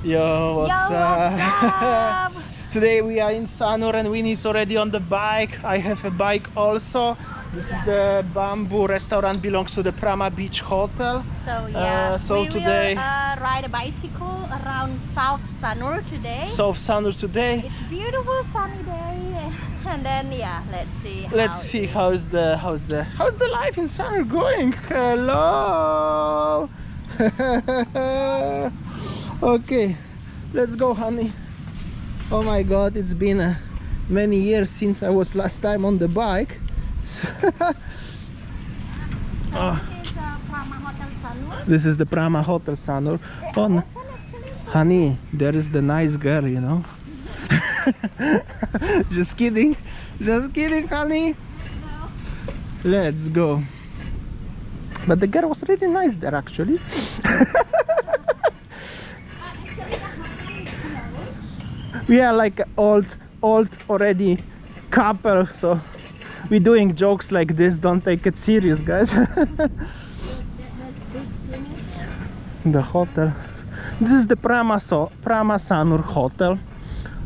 Yo, what's up? Today we are in Sanur and Winnie's already on the bike. I have a bike also. This is the bamboo restaurant, belongs to the Prama Beach Hotel. So yeah, we today will ride a bicycle around South Sanur today. South Sanur today. It's beautiful sunny day, and then yeah, let's see how's the life in Sanur going. Hello. Okay, let's go, honey. Oh my god, it's been many years since I was last time on the bike. This is the Prama Hotel Sanur. Oh, honey, there is the nice girl, you know. Just kidding, honey. Let's go. But the girl was really nice there, actually. We are like old already couple, so we're doing jokes like this. Don't take it serious, guys. The hotel. This is the Prama Sanur hotel.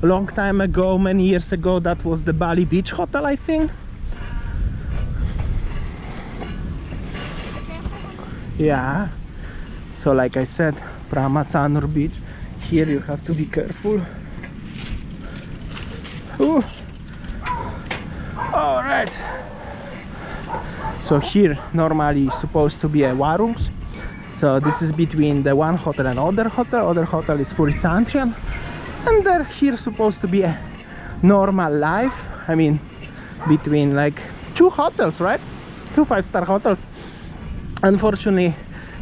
A long time ago, many years ago, that was the Bali Beach Hotel, I think. Yeah. So like I said, Prama Sanur Beach. Here you have to be careful. Ooh. All right. So here normally is supposed to be a warungs. So this is between the one hotel and other hotel. Other hotel is Puri Santrian, and there here supposed to be a normal life. I mean, between like two hotels, right? Two 5-star hotels. Unfortunately,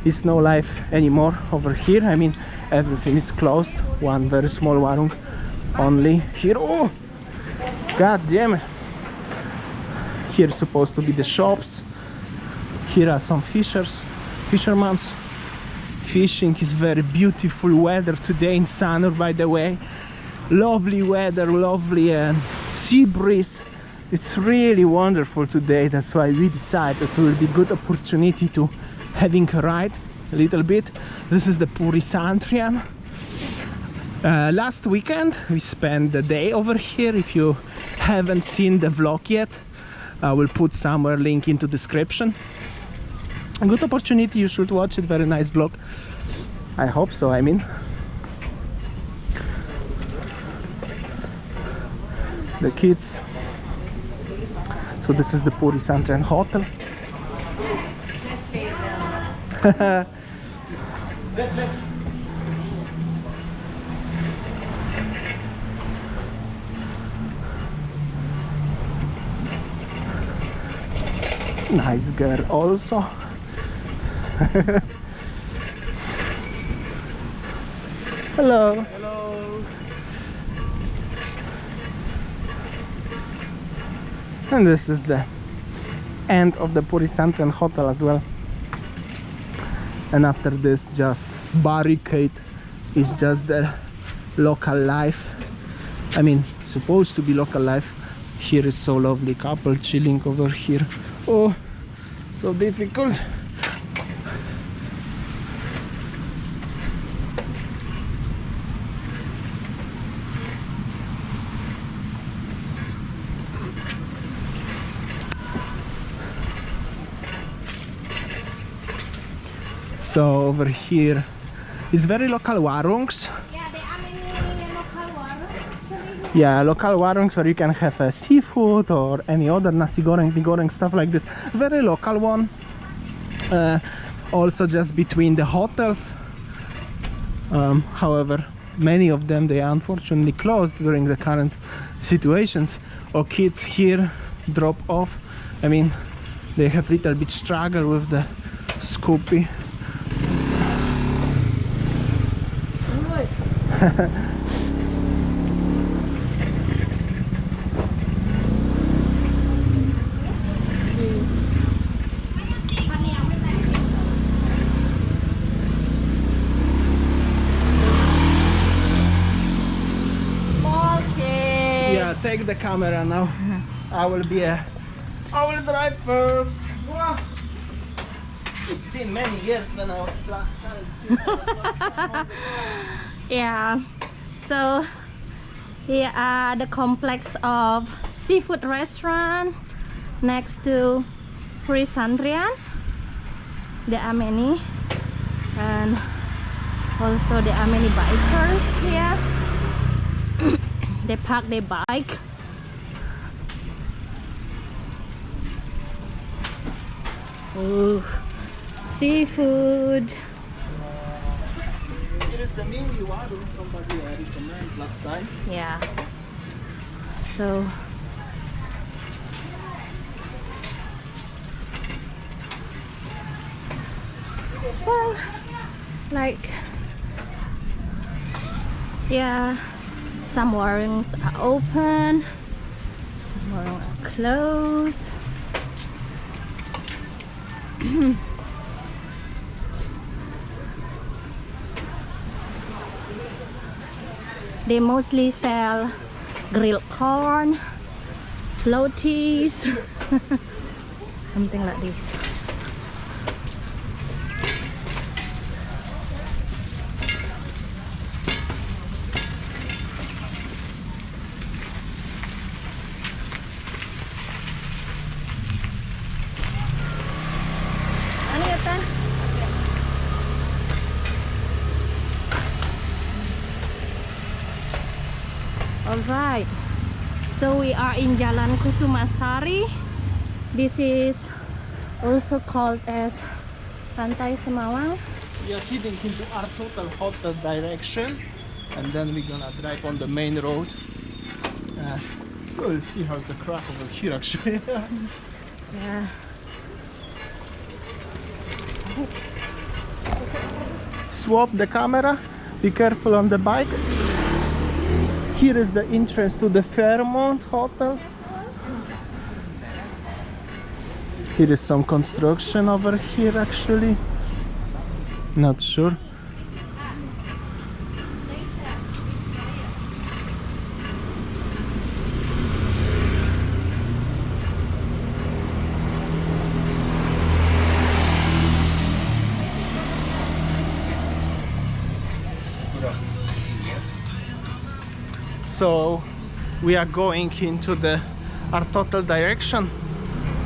it's no life anymore over here. I mean, everything is closed. One very small warung only here. Oh, god damn it. Here supposed to be the shops. Here are some fishermen. Fishing is very beautiful weather today in Sanur, by the way. Lovely weather, lovely sea breeze. It's really wonderful today. That's why we decided this will be good opportunity to having a ride a little bit. This is the Puri Santrian. Last weekend we spent the day over here. If you haven't seen the vlog yet, I will put somewhere link into description. A good opportunity, you should watch it. Very nice vlog. I hope so. I mean, the kids. So this is the Puri Santrian hotel. Nice girl also. Hello. Hello. And this is the end of the Puri Santrian hotel as well. And after this, just barricade is just the local life. I mean, supposed to be local life. Here is so lovely couple chilling over here. Oh, so difficult. So over here is very local warungs. Yeah, there are many local warungs. Yeah, local warungs where you can have seafood or any other nasi goreng, mi goreng, stuff like this. Very local one. Also just between the hotels. However, many of them, they are unfortunately closed during the current situations. Or kids here drop off. I mean, they have little bit struggle with the Scoopy. Small kids. Yeah, take the camera now. I will drive first. Wow. It's been many years than I was last time. Yeah, so here are the complex of seafood restaurant next to Puri Santrian. There are many, and also there are many bikers here. They park their bike. Oh, seafood. Here is the mini warung somebody recommended last time. Yeah. So well, like, yeah, some warungs are open, some warungs are closed. They mostly sell grilled corn, floaties, something like this. Alright, so we are in Jalan Kusumasari. This is also called as Pantai Semawang. We are heading into our total hotel direction, and then we're gonna drive on the main road. We'll see how's the crowd over here actually. Yeah. Swap the camera, be careful on the bike. Here is the entrance to the Fairmont Hotel. Here is some construction over here actually. Not sure. So we are going into our total direction.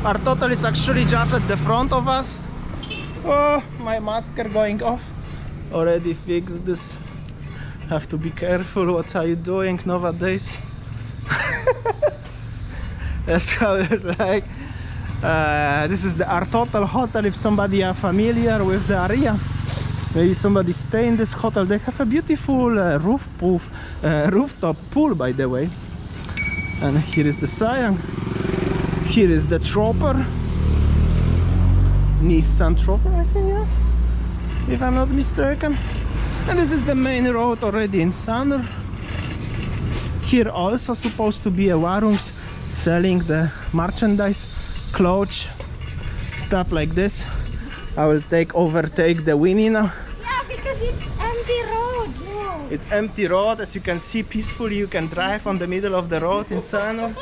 Our total is actually just at the front of us. Oh, my mask are going off. Already fixed this. Have to be careful. What are you doing nowadays? That's how it's like. This is our total hotel. If somebody are familiar with the area, maybe somebody stay in this hotel. They have a beautiful rooftop pool, by the way. And here is the Siam. Here is the Trooper, Nissan Trooper, I think, yeah, if I'm not mistaken. And this is the main road already in Sanur. Here also supposed to be a warungs selling the merchandise, clothes, stuff like this. I will overtake the Winnie now. Yeah, because it's empty road. No. It's empty road, as you can see, peacefully you can drive on the middle of the road in Sanur.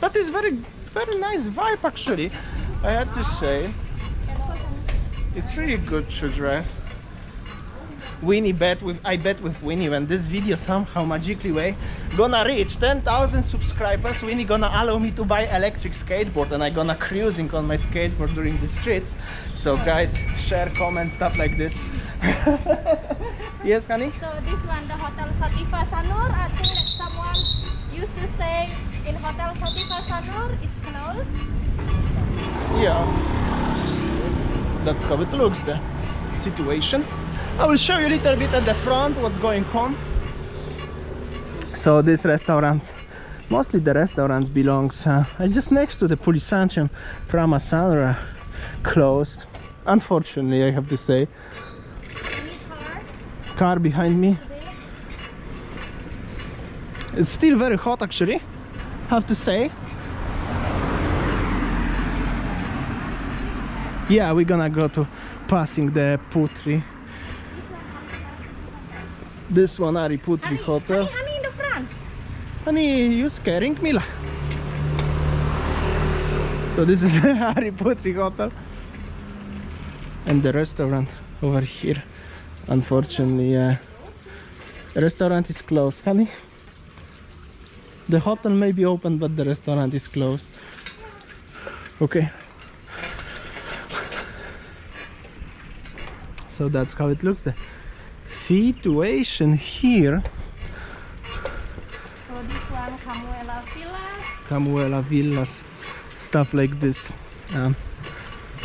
But it's very nice vibe actually, I have to say. It's really good to drive. I bet with Winnie, when this video somehow magically way gonna reach 10,000 subscribers, Winnie gonna allow me to buy electric skateboard, and I gonna cruising on my skateboard during the streets. So guys, share, comment, stuff like this. Yes, honey? So this one, the Hotel Sativa Sanur, I think that someone used to stay in Hotel Sativa Sanur. It's closed. Yeah, that's how it looks, the situation. I will show you a little bit at the front what's going on. So these restaurants, mostly the restaurants belongs just next to the Puri Santrian, Prama Sanur, closed, unfortunately, I have to say. Any cars? Car behind me. It's still very hot actually, have to say. Yeah, we're gonna go to passing the Putri. This one, Ari Putri Hotel. Honey in the front. Honey, you scaring me lah. So this is Ari Putri Hotel. And the restaurant over here. Unfortunately, The restaurant is closed, honey. The hotel may be open, but the restaurant is closed. Okay. So that's how it looks. The situation here. So this one, Camuela Villas. Camuela Villas, stuff like this.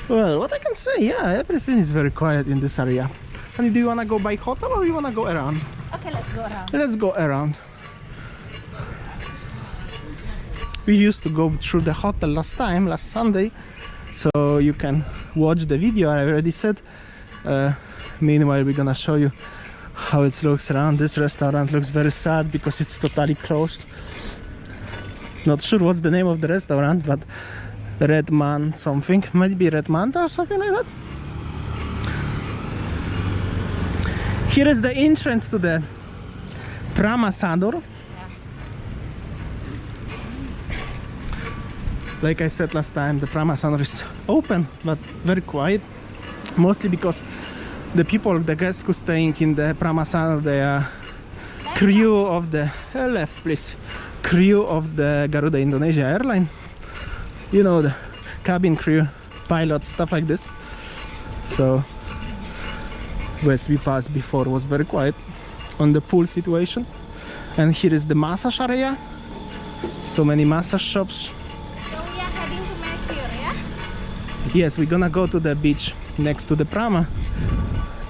Well, what I can say, yeah, everything is very quiet in this area. Honey, do you wanna go by hotel or you wanna go around? Okay, let's go around. Let's go around. We used to go through the hotel last Sunday, so you can watch the video. I already said. Meanwhile, we're gonna show you how it looks around. This restaurant looks very sad because it's totally closed. Not sure what's the name of the restaurant, but Red Man something, maybe Red Manta or something like that. Here is the entrance to the Prama Sanur. Like I said last time, the Prama Sanur is open but very quiet, mostly because the people, the guests who staying in the Prama Sanur, they are crew of the left please, crew of the Garuda Indonesia airline. You know, the cabin crew, pilot, stuff like this. So where we passed before was very quiet on the pool situation. And here is the massage area. So many massage shops. So we are heading to Mercure, yeah? Yes, we're gonna go to the beach next to the Prama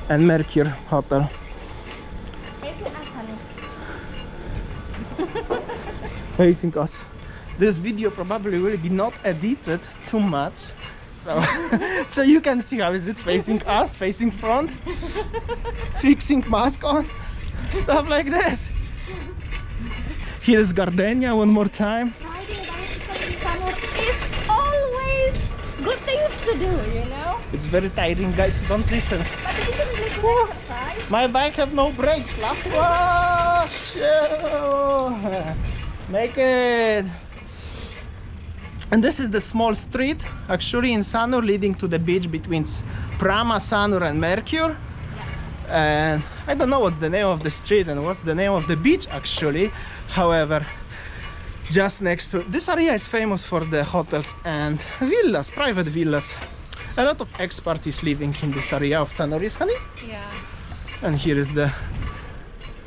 and Mercure hotel. Facing us, honey. Facing us. This video probably will be not edited too much, so so you can see how is it facing us, facing front, fixing mask on, stuff like this. Here is Gardenia one more time. Riding bicycle in Sanur is always good things to do, you know? It's very tiring, guys, don't listen. But it is really good exercise. My bike have no brakes, lah. Whoa, shit. Make it. And this is the small street actually in Sanur leading to the beach between Prama Sanur and Mercure. And I don't know what's the name of the street and what's the name of the beach actually. However, just next to this area is famous for the hotels and villas, private villas. A lot of expats is living in this area of Sanur, honey. Yeah. And here is the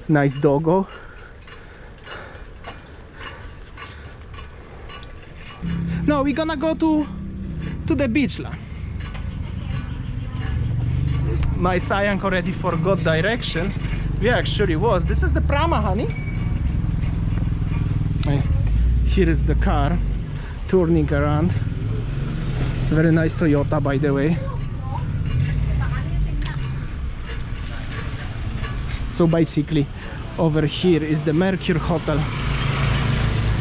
nice doggo. No, we're gonna go to the beach lah. My Sayang already forgot direction. We actually was. This is the Prama, honey. Here is the car turning around. Very nice Toyota, by the way. So basically over here is the Mercure hotel.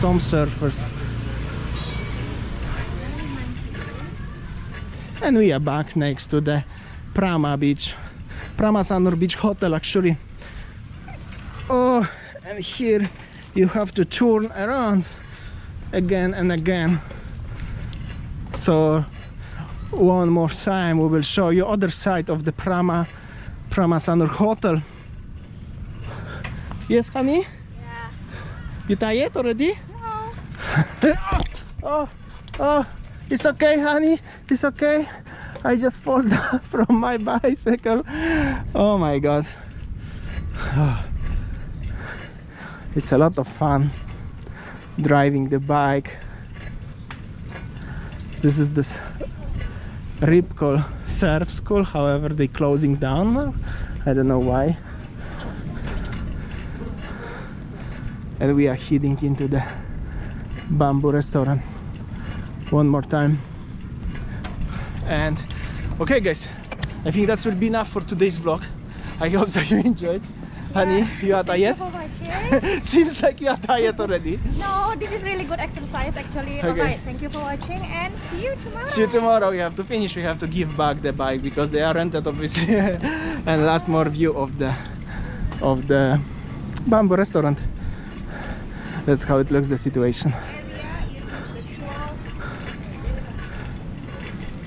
Some surfers. And we are back next to the Prama beach, Prama Sanur beach hotel actually. Oh, and here you have to turn around again and again. So one more time we will show you other side of the Prama Sanur hotel. Yes, honey? Yeah. You tired already? No. Oh, it's okay, honey. It's okay. I just fall down from my bicycle. Oh my god. It's a lot of fun driving the bike. This is this Ripple surf school, however they're closing down now. I don't know why. And we are heading into the bamboo restaurant one more time. And okay guys, I think that will be enough for today's vlog. I hope that you enjoyed. Honey, you are tired? Thank you for watching. Seems like you are tired already. No, this is really good exercise actually. Okay. Alright, thank you for watching and see you tomorrow. See you tomorrow. We have to finish. We have to give back the bike because they are rented obviously. And last more view of the bamboo restaurant. That's how it looks, the situation.